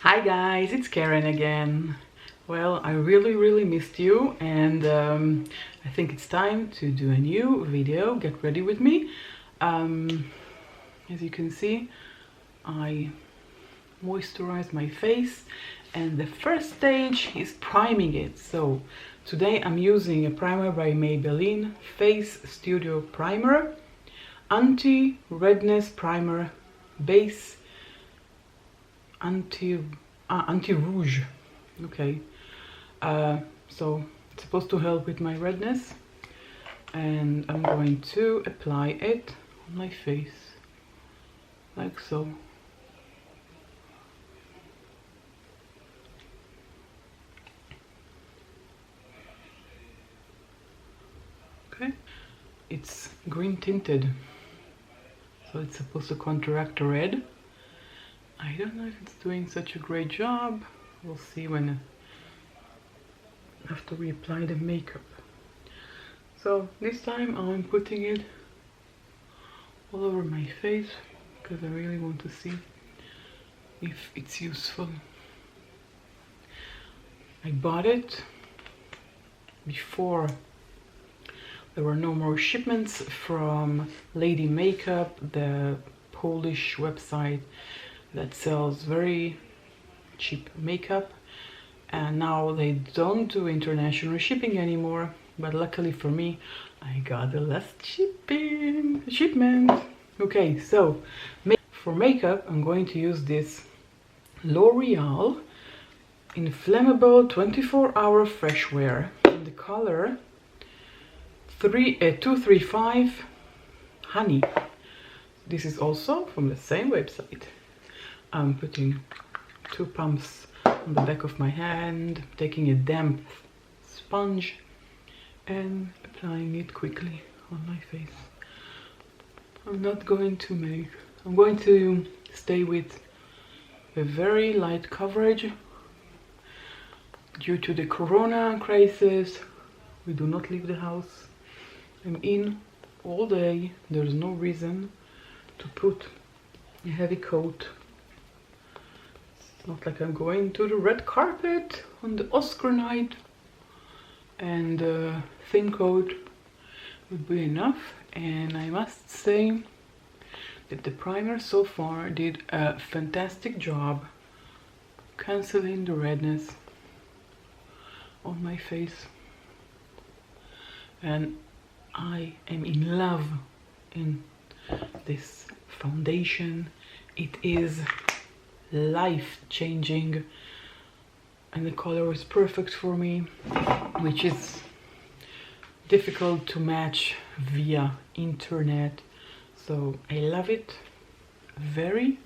Hi guys, it's Karen again. Well, I really missed you, and I think it's time to do a new video. Get ready with me. As you can see, I moisturize my face, and the first stage is priming it. So today I'm using a primer by Maybelline, Face Studio Primer, Anti-Redness Primer, Base anti-rouge. Okay, so it's supposed to help with my redness, and I'm going to apply it on my face like so. Okay, it's green tinted, so it's supposed to counteract the red. I don't know if it's doing such a great job. We'll see when after we apply the makeup. So this time I'm putting it all over my face because I really want to see if it's useful. I bought it before there were no more shipments from Lady Makeup, the Polish website that sells very cheap makeup, and now they don't do international shipping anymore, but luckily for me I got the last shipment. Okay, so for makeup I'm going to use this L'Oreal Inflammable 24-Hour Fresh Wear in the color 235 Honey. This is also from the same website. I'm putting 2 pumps on the back of my hand, taking a damp sponge and applying it quickly on my face. I'm going to stay with a very light coverage. Due to the corona crisis, we do not leave the house. I'm in all day. There's no reason to put a heavy coat. Not like I'm going to the red carpet on the Oscar night, and a thin coat would be enough. And I must say that the primer so far did a fantastic job cancelling the redness on my face, and I am in love in this foundation. It is life-changing, and the color is perfect for me, which is difficult to match via internet. So I love it very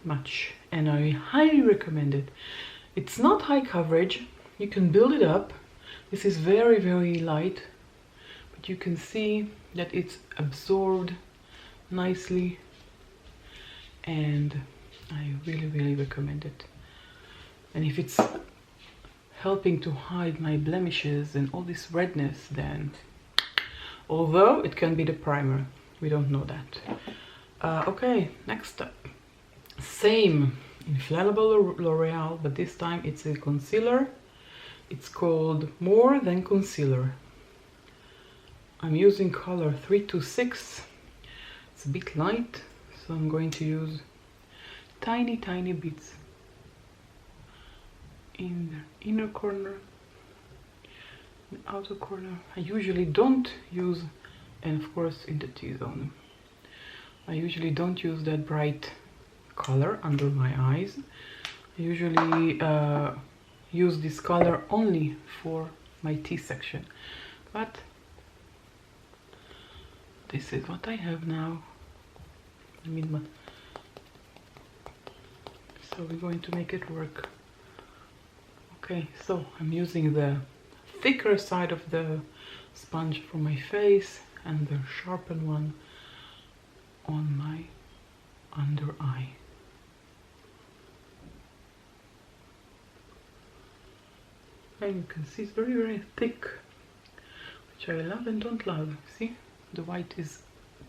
much, and I highly recommend it. It's not high coverage, you can build it up. This is very light, but you can see that it's absorbed nicely, and I really recommend it. And if it's helping to hide my blemishes and all this redness, then although it can be the primer, we don't know that. Okay, next up, same inflammable L'Oreal, but this time it's a concealer. It's called More Than Concealer. I'm using color 326. It's a bit light, so I'm going to use tiny bits in the inner corner, the outer corner. I usually don't use, and of course in the T-zone. I usually don't use that bright color under my eyes. I usually use this color only for my T section, but this is what I have now. So we're going to make it work. Okay, so I'm using the thicker side of the sponge for my face and the sharpened one on my under eye. And you can see it's very thick, which I love and don't love. See, the white is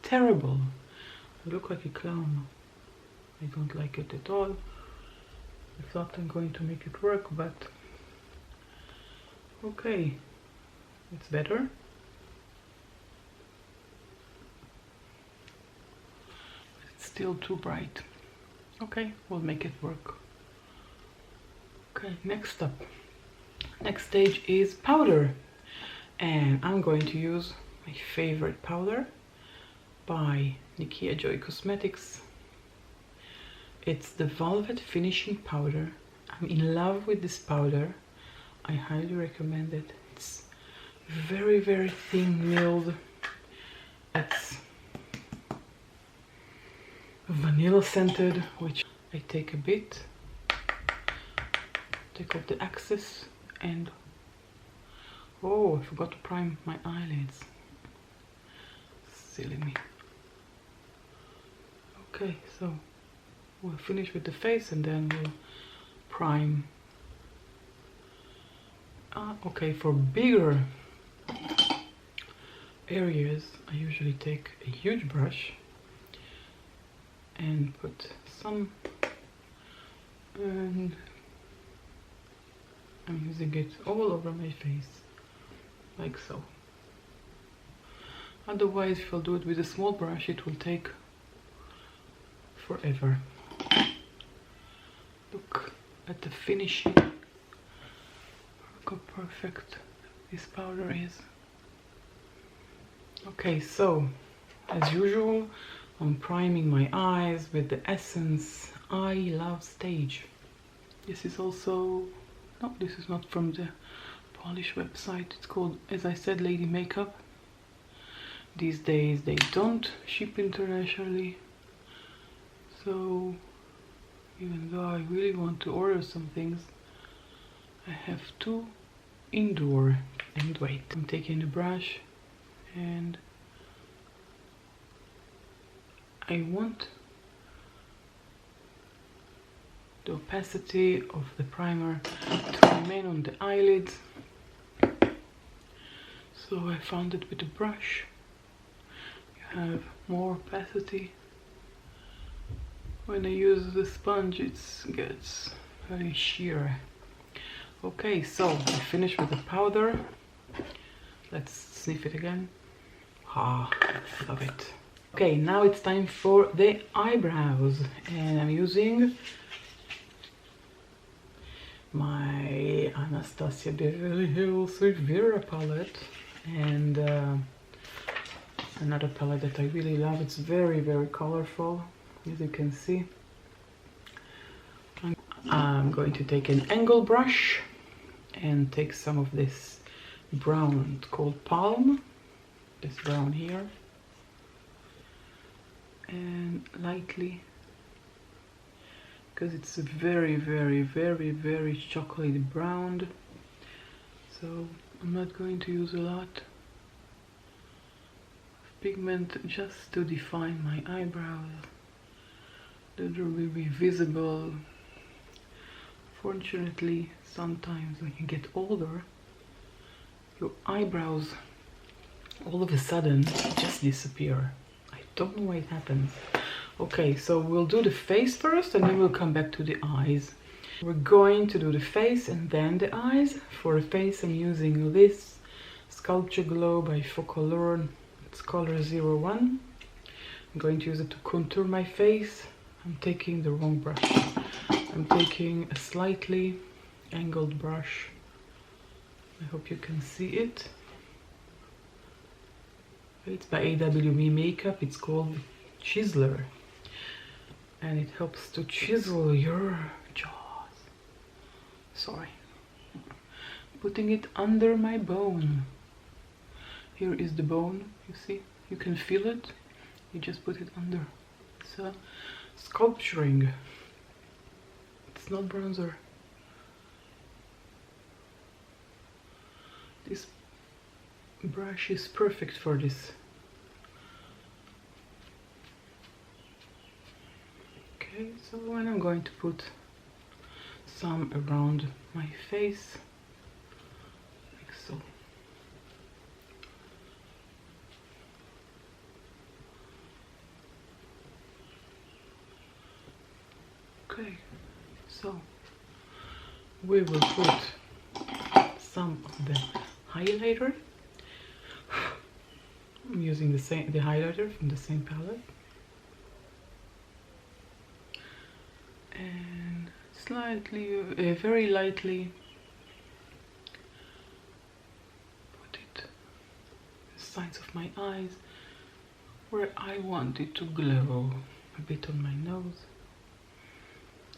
terrible. I look like a clown. I don't like it at all. I thought I'm going to make it work, but okay, it's better. It's still too bright. Okay, we'll make it work. Okay, next up. Next stage is powder. And I'm going to use my favorite powder by Nikia Joy Cosmetics. It's the Velvet Finishing Powder. I'm in love with this powder. I highly recommend it. It's very, very thin milled. It's vanilla scented, which I take a bit, take off the excess, and oh, I forgot to prime my eyelids. Silly me. Okay, so we'll finish with the face and then we'll prime. Okay, for bigger areas I usually take a huge brush and put some, and I'm using it all over my face, like so. Otherwise, if I'll do it with a small brush, it will take forever. Look at the finishing. Look how perfect this powder is. Okay, so as usual, I'm priming my eyes with the Essence I Love Stage. This is also, no, this is not from the Polish website. It's called, as I said, Lady Makeup. These days they don't ship internationally, so even though I really want to order some things, I have to endure and wait. I'm taking a brush and I want the opacity of the primer to remain on the eyelids, so I found it with a brush. You have more opacity. When I use the sponge, it gets very sheer. Okay, so I finished with the powder. Let's sniff it again. Ah, love it. Okay, now it's time for the eyebrows, and I'm using my Anastasia Beverly Hills Riviera palette and another palette that I really love. It's very, very colorful, as you can see. I'm going to take an angle brush and take some of this brown called Palm, this brown here, and lightly, because it's a very, very, very, very chocolatey brown, so I'm not going to use a lot of pigment, just to define my eyebrows. That will be visible. Fortunately, sometimes when you get older, your eyebrows all of a sudden just disappear. I don't know why it happens. Okay, so we'll do the face first and then we'll come back to the eyes. We're going to do the face and then the eyes. For the face, I'm using this Sculpture Glow by Focallure. It's color 01. I'm going to use it to contour my face. I'm taking the wrong brush. I'm taking a slightly angled brush. I hope you can see it. It's by AWE Makeup. It's called Chiseler, and it helps to chisel your jaws. Sorry. Putting it under my bone. Here is the bone, you see? You can feel it. You just put it under. It's sculpturing. It's not bronzer. This brush is perfect for this. Okay, so when I'm going to put some around my face, like so. Okay, so we will put some of the highlighter. I'm using the highlighter from the same palette, and slightly, very lightly put it the sides of my eyes where I want it to glow. A bit on my nose,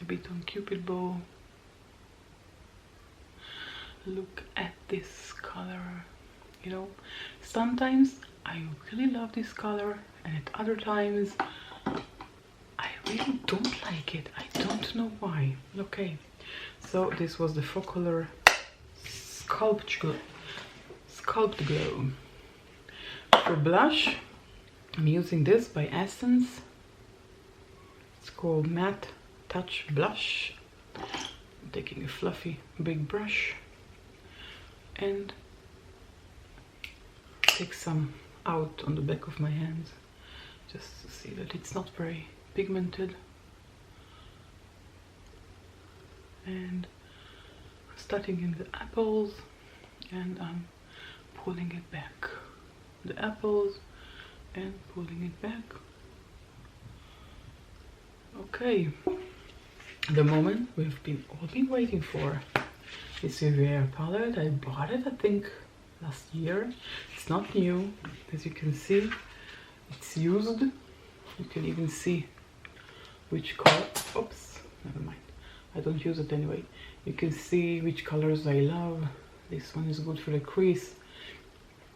a bit on Cupid bow. Look at this color. You know, sometimes I really love this color, and at other times I really don't like it. I don't know why. Okay, so this was the Focolor Sculpt Glow. For blush, I'm using this by Essence. It's called Matte Touch Blush. I'm taking a fluffy big brush and take some out on the back of my hands, just to see that it's not very pigmented. And starting in the apples, and I'm pulling it back. The apples and pulling it back. Okay, the moment we've all been waiting for. This Riviera palette. I bought it, I think, last year. It's not new, as you can see. It's used. You can even see which color. Oops, never mind. I don't use it anyway. You can see which colors I love. This one is good for the crease.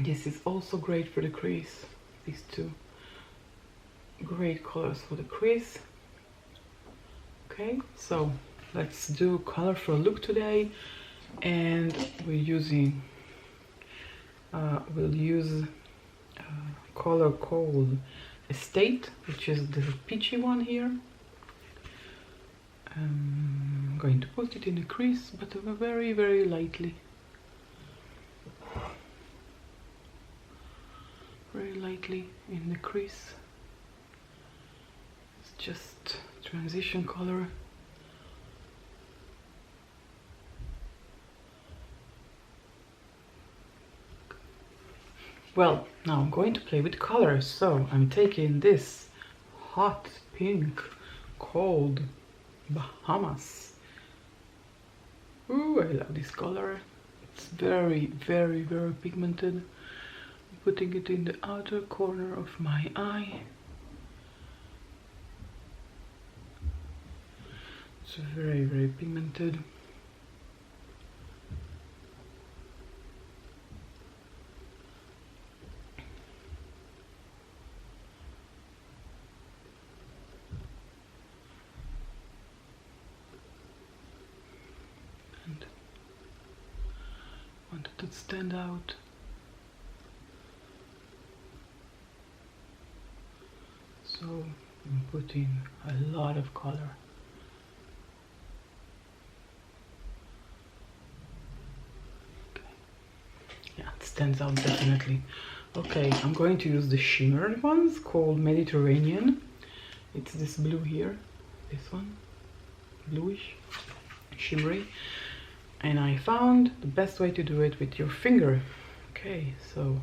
This is also great for the crease. These two great colors for the crease. Okay, so let's do colorful look today, and we'll use color called Estate, which is the peachy one here. I'm going to put it in the crease, but very, very lightly. Very lightly in the crease. It's just transition color. Well, now I'm going to play with colors, so I'm taking this hot pink called Bahamas. Ooh, I love this color. It's very, very, very pigmented. I'm putting it in the outer corner of my eye. It's very, very pigmented. And wanted to stand out. So I'm putting a lot of color. Yeah, it stands out definitely. Okay, I'm going to use the shimmered ones called Mediterranean. It's this blue here, this one, bluish, shimmery. And I found the best way to do it with your finger. Okay, so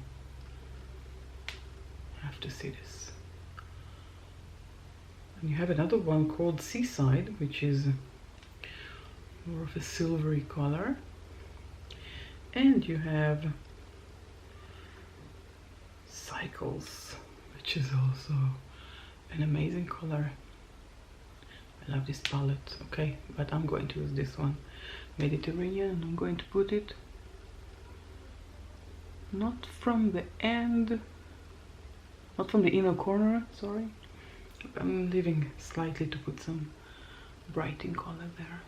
you have to see this. And you have another one called Seaside, which is more of a silvery color. And you have Cycles, which is also an amazing color. I love this palette. Okay, but I'm going to use this one, Mediterranean, and I'm going to put it not from the end, not from the inner corner, sorry. I'm leaving slightly to put some brighting color there.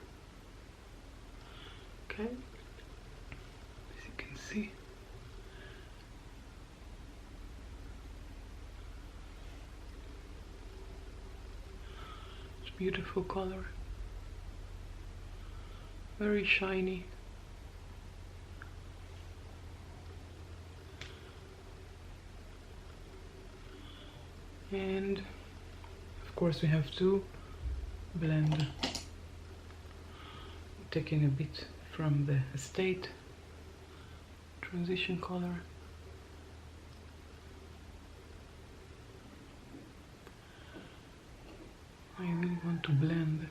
Okay, as you can see. It's beautiful color. Very shiny. And of course we have to blend. taking a bit from the Estate transition color. I really want to blend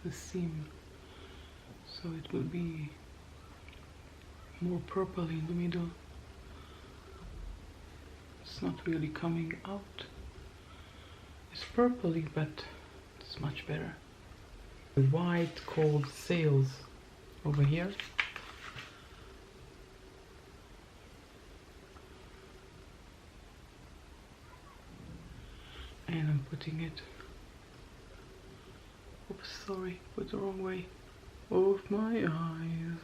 the seam so it will be more purple in the middle. It's not really coming out. It's purpley, but it's much better. The white called Sails over here. And I'm putting it, oops, sorry, put the wrong way, of my eyes.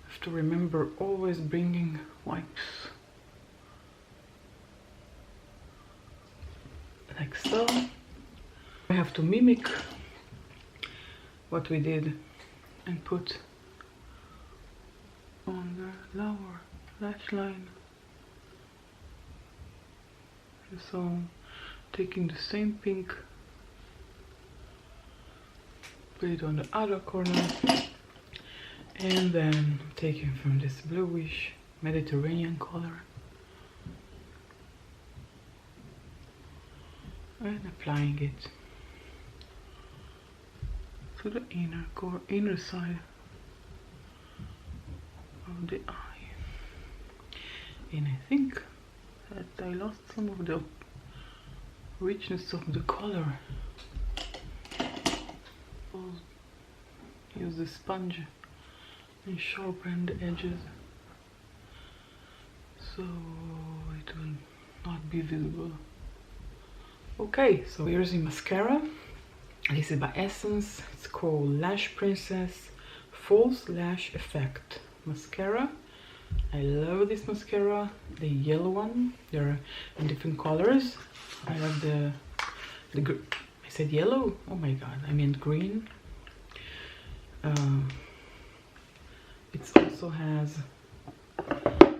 Have to remember always bringing wipes. Like so. I have to mimic what we did and put on the lower lash line. So taking the same pink, put it on the other corner, and then taking from this bluish Mediterranean color and applying it to the inner side of the eye. And I think that I lost some of the richness of the color. I'll use the sponge and sharpen the edges so it will not be visible. Okay, so here's the mascara. This is by Essence. It's called Lash Princess False Lash Effect Mascara. I love this mascara, the yellow one. They're in different colors. I love the I said yellow? Oh my god, I meant green. It also has a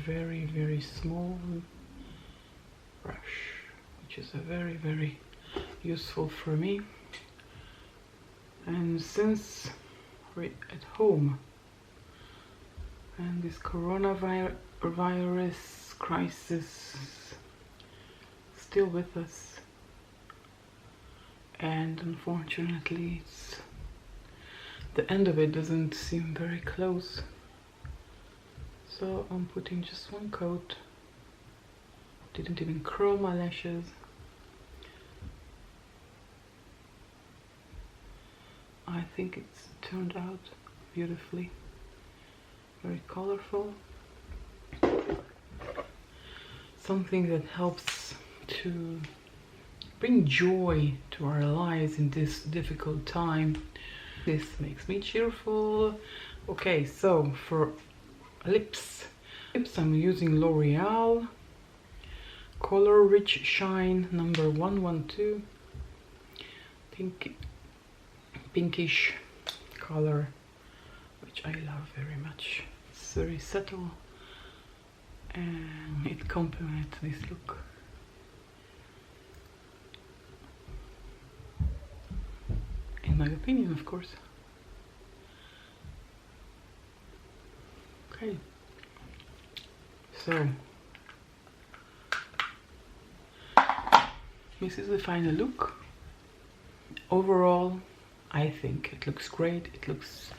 very, very small brush, which is a very useful for me. And since we're at home and this coronavirus crisis still with us, and unfortunately the end of it doesn't seem very close, so I'm putting just one coat. Didn't even curl my lashes. I think it's turned out beautifully, very colorful. Something that helps to bring joy to our lives in this difficult time. This makes me cheerful. Okay, so for lips I'm using L'Oreal Color Rich Shine number 112, pinkish color, which I love very much. It's very subtle and it complements this look. In my opinion, of course. Okay, so this is the final look. Overall, I think it looks great. It looks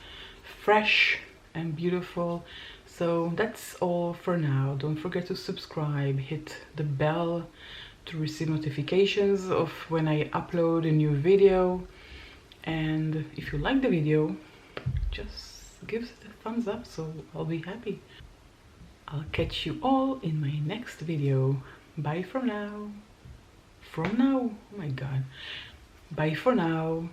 fresh and beautiful. So that's all for now. Don't forget to subscribe, hit the bell to receive notifications of when I upload a new video. And if you like the video, just give it a thumbs up, so I'll be happy. I'll catch you all in my next video. Bye for now. Oh my god. Bye for now.